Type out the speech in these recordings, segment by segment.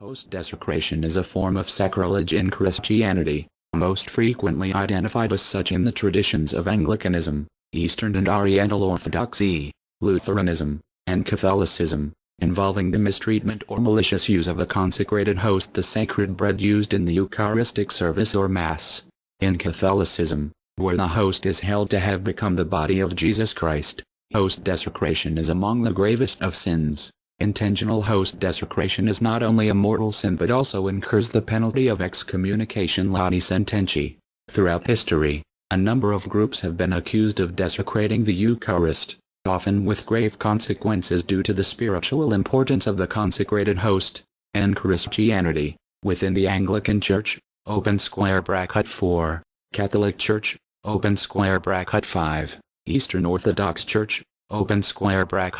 Host desecration is a form of sacrilege in Christianity, most frequently identified as such in the traditions of Anglicanism, Eastern and Oriental Orthodoxy, Lutheranism, and Catholicism, involving the mistreatment or malicious use of a consecrated host, the sacred bread used in the Eucharistic service or Mass. In Catholicism, where the host is held to have become the body of Jesus Christ, host desecration is among the gravest of sins. Intentional host desecration is not only a mortal sin but also incurs the penalty of excommunication laudi sententiae. Throughout history, a number of groups have been accused of desecrating the Eucharist, often with grave consequences due to the spiritual importance of the consecrated host. In Christianity, within the Anglican Church, (4), Catholic Church, (5), Eastern Orthodox Church,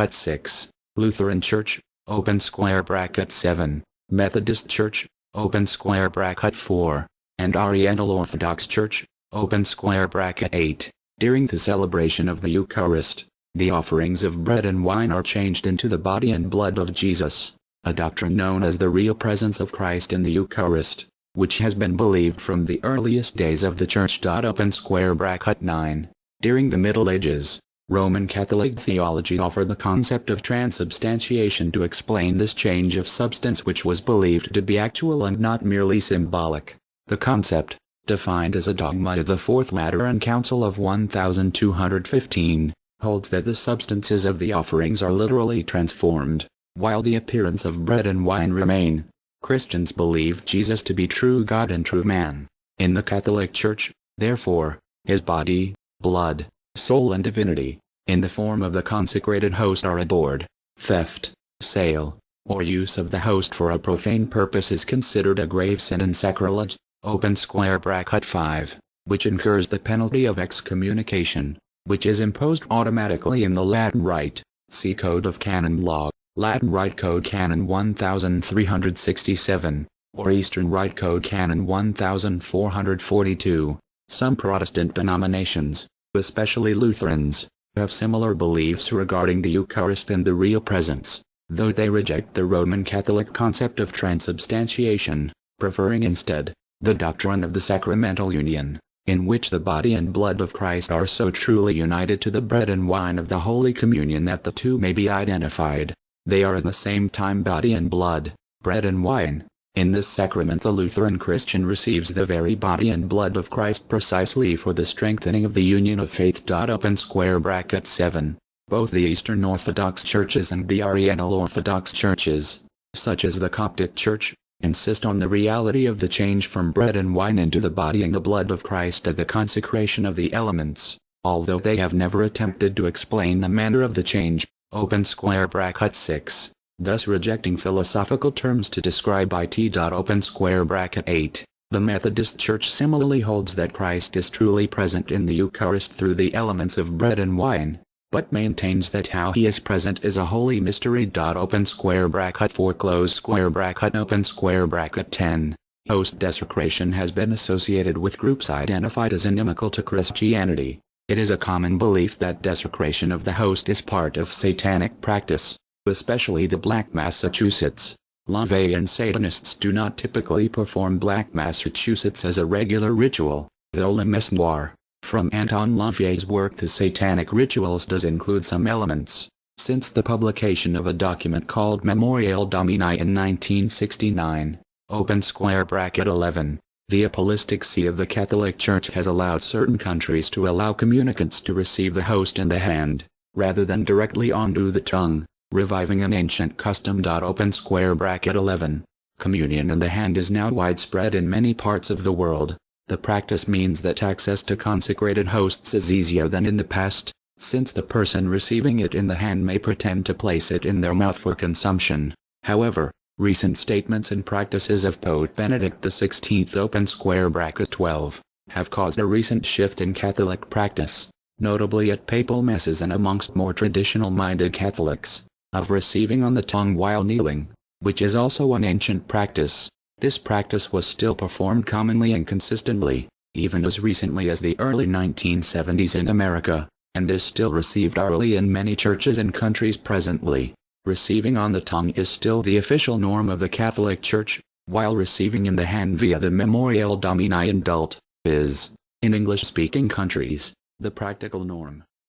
(6), Lutheran Church, (7), Methodist Church, (4), and Oriental Orthodox Church, (8). During the celebration of the Eucharist, the offerings of bread and wine are changed into the body and blood of Jesus, a doctrine known as the real presence of Christ in the Eucharist, which has been believed from the earliest days of the Church. (9). During the Middle Ages, Roman Catholic theology offered the concept of transubstantiation to explain this change of substance, which was believed to be actual and not merely symbolic. The concept, defined as a dogma of the Fourth Lateran Council of 1215, holds that the substances of the offerings are literally transformed, while the appearance of bread and wine remain. Christians believe Jesus to be true God and true man. In the Catholic Church, therefore, his body, blood, soul and divinity, in the form of the consecrated host are adored. Theft, sale, or use of the host for a profane purpose is considered a grave sin and sacrilege, (5), which incurs the penalty of excommunication, which is imposed automatically in the Latin Rite. See Code of Canon Law, Latin Rite Code Canon 1367, or Eastern Rite Code Canon 1442. Some Protestant denominations, especially Lutherans, have similar beliefs regarding the Eucharist and the real presence, though they reject the Roman Catholic concept of transubstantiation, preferring instead the doctrine of the sacramental union, in which the body and blood of Christ are so truly united to the bread and wine of the Holy Communion that the two may be identified. They are at the same time body and blood, bread and wine. In this sacrament the Lutheran Christian receives the very body and blood of Christ precisely for the strengthening of the union of faith. (7). Both the Eastern Orthodox churches and the Oriental Orthodox churches, such as the Coptic Church, insist on the reality of the change from bread and wine into the body and the blood of Christ at the consecration of the elements, although they have never attempted to explain the manner of the change. (6), thus rejecting philosophical terms to describe it. (8). The Methodist Church similarly holds that Christ is truly present in the Eucharist through the elements of bread and wine, but maintains that how he is present is a holy mystery. (4). 10. Host desecration has been associated with groups identified as inimical to Christianity. It is a common belief that desecration of the host is part of satanic practice, especially the Black Massachusetts. LaVeyan Satanists do not typically perform Black Massachusetts as a regular ritual, though Le Mesnoir, from Anton LaVey's work The Satanic Rituals, does include some elements. Since the publication of a document called Memorial Domini in 1969, (11), the Apostolic See of the Catholic Church has allowed certain countries to allow communicants to receive the host in the hand, rather than directly onto the tongue, reviving an ancient custom. (11). Communion in the hand is now widespread in many parts of the world. The practice means that access to consecrated hosts is easier than in the past, since the person receiving it in the hand may pretend to place it in their mouth for consumption. However, recent statements and practices of Pope Benedict XVI (12) have caused a recent shift in Catholic practice, notably at papal masses and amongst more traditional-minded Catholics, of receiving on the tongue while kneeling, which is also an ancient practice. This practice was still performed commonly and consistently, even as recently as the early 1970s in America, and is still received orally in many churches and countries presently. Receiving on the tongue is still the official norm of the Catholic Church, while receiving in the hand via the Memorial Domini Indult is, in English-speaking countries, the practical norm.